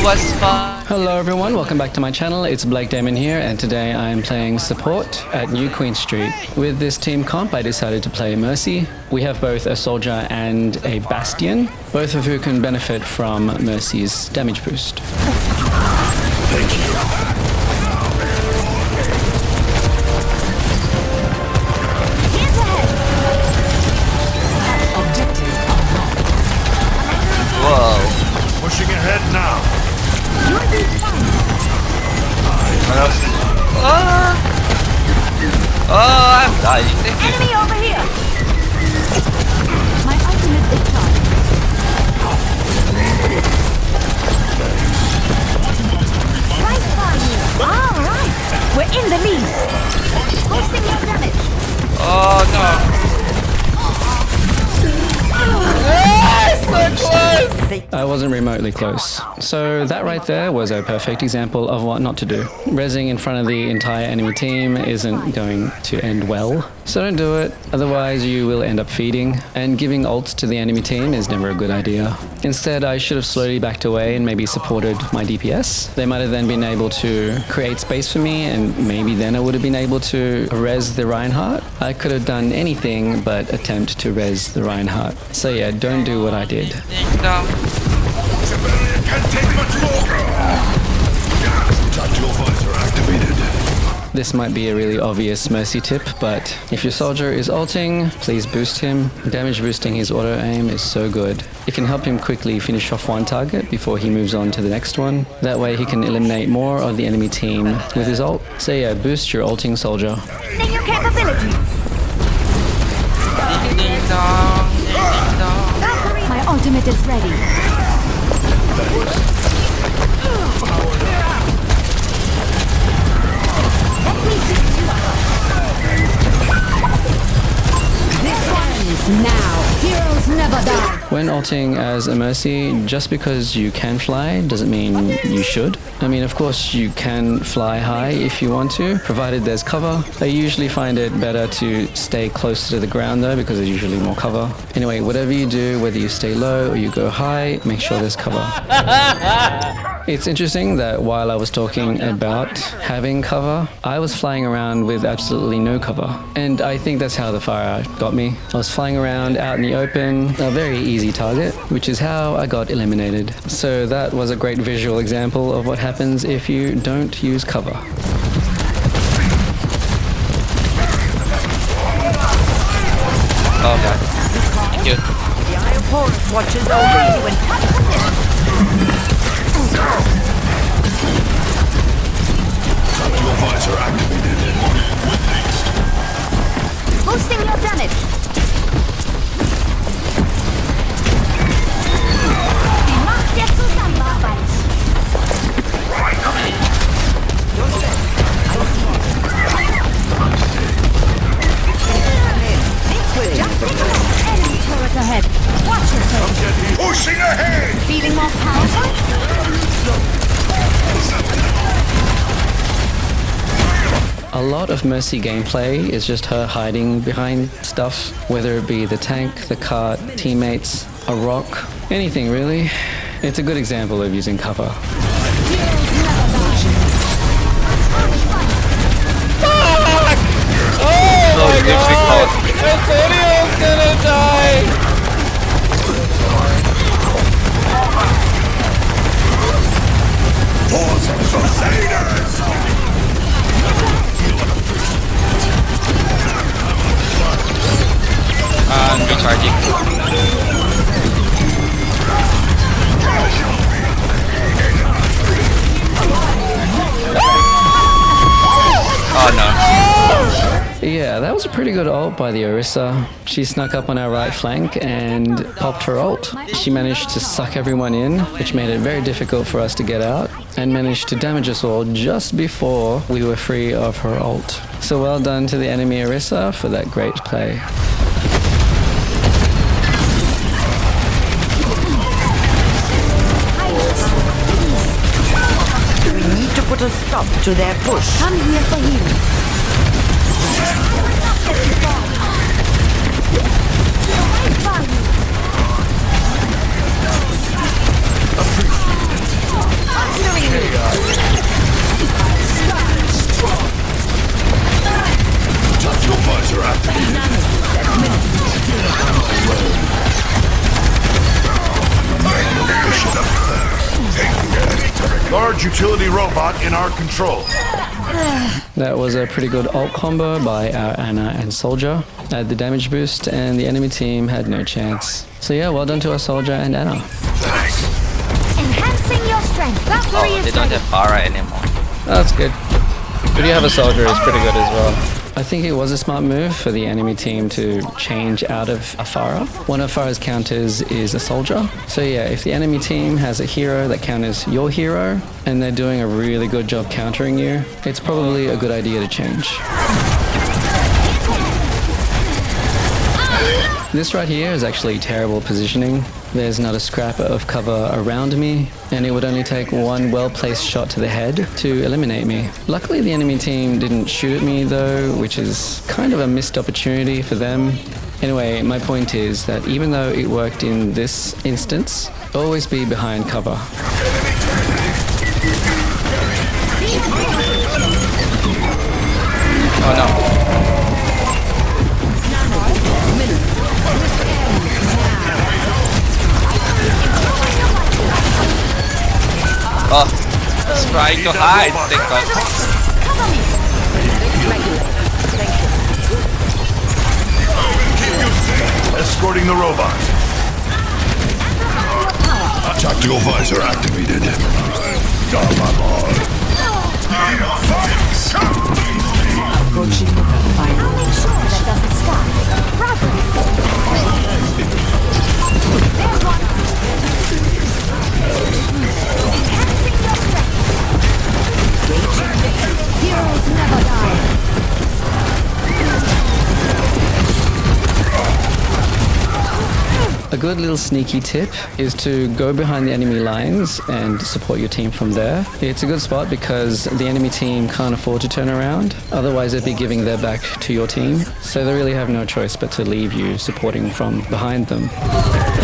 was fun. Hello everyone, welcome back to my channel. It's Blake Damon here, and today I'm playing support at New Queen Street. With this team comp, I decided to play Mercy. We have both a soldier and a bastion, both of who can benefit from Mercy's damage boost. Thank you. Whoa. Pushing ahead now. Oh, I'm dying. Enemy over here. My ultimate is charged. Right for you. All right. We're in the lead. Posting your damage. Oh no. So close! I wasn't remotely close. So that right there was a perfect example of what not to do. Rezzing in front of the entire enemy team isn't going to end well. So don't do it, otherwise you will end up feeding, and giving ults to the enemy team is never a good idea. Instead, I should have slowly backed away and maybe supported my DPS. They might have then been able to create space for me, and maybe then I would have been able to res the Reinhardt. I could have done anything but attempt to res the Reinhardt. So yeah, don't do what I did. Ding dong. Civilian can't take much longer. Tactical visor activated. This might be a really obvious Mercy tip, but if your soldier is ulting, please boost him. Damage boosting his auto aim is so good. It can help him quickly finish off one target before he moves on to the next one. That way he can eliminate more of the enemy team with his ult. So yeah, boost your ulting soldier. Using your capabilities. Ding ding dong. Ding dong. My ultimate is ready. Now, heroes never die. When ulting as a Mercy, just because you can fly doesn't mean you should. I mean, of course you can fly high if you want to, provided there's cover. I usually find it better to stay closer to the ground though, because there's usually more cover. Anyway, whatever you do, whether you stay low or you go high, make sure there's cover. It's interesting that while I was talking about having cover, I was flying around with absolutely no cover. And I think that's how the fire got me. I was flying around out in the open, a very easy target, which is how I got eliminated. So that was a great visual example of what happens if you don't use cover. Okay. Thank you. The Eye of Horus watches over you and touches Tactical visor activated. With haste. Boosting your damage. Die Macht der Zusammenarbeit. We're just enemy turret ahead. Watch yourself. Pushing ahead. Feeling more powerful? A lot of Mercy gameplay is just her hiding behind stuff, whether it be the tank, the cart, teammates, a rock, anything really. It's a good example of using cover. Oh my god! Antonio's gonna die! Force Crusaders. I'm recharging. Oh no. Yeah, that was a pretty good ult by the Orisa. She snuck up on our right flank and popped her ult. She managed to suck everyone in, which made it very difficult for us to get out, and managed to damage us all just before we were free of her ult. So well done to the enemy Orisa for that great play. We need to put a stop to their push. Come here for healing. Large utility robot in our control. That was a pretty good ult combo by our Ana and Soldier. Had the damage boost and the enemy team had no chance. So yeah, well done to our Soldier and Ana. Enhancing your strength. Valkyrie Oh, is they don't ready. have Pharah anymore. That's good. But you have a soldier is pretty good as well. I think it was a smart move for the enemy team to change out of a Pharah. One of Pharah's counters is a Soldier. So yeah, if the enemy team has a hero that counters your hero, and they're doing a really good job countering you, it's probably a good idea to change. This right here is actually terrible positioning. There's not a scrap of cover around me, and it would only take one well-placed shot to the head to eliminate me. Luckily, the enemy team didn't shoot at me though, which is kind of a missed opportunity for them. Anyway, my point is that even though it worked in this instance, always be behind cover. Oh no. Oh, it's trying to hide. Thank God. Escorting the robot. Tactical visor activated. Approaching the final. I'll make sure that doesn't stop. Progress. There's one. Enhancing your strength. Heroes never die. A good little sneaky tip is to go behind the enemy lines and support your team from there. It's a good spot because the enemy team can't afford to turn around, otherwise they'd be giving their back to your team, so they really have no choice but to leave you supporting from behind them.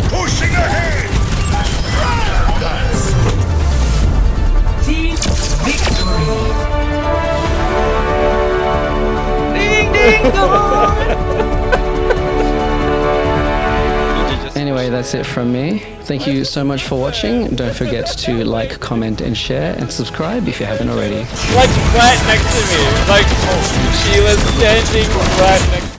Pushing ahead! Team victory. Ding ding dong. Anyway, that's it from me. Thank you so much for watching. Don't forget to like, comment, and share, and subscribe if you haven't already. Like right next to me. Like she was standing right next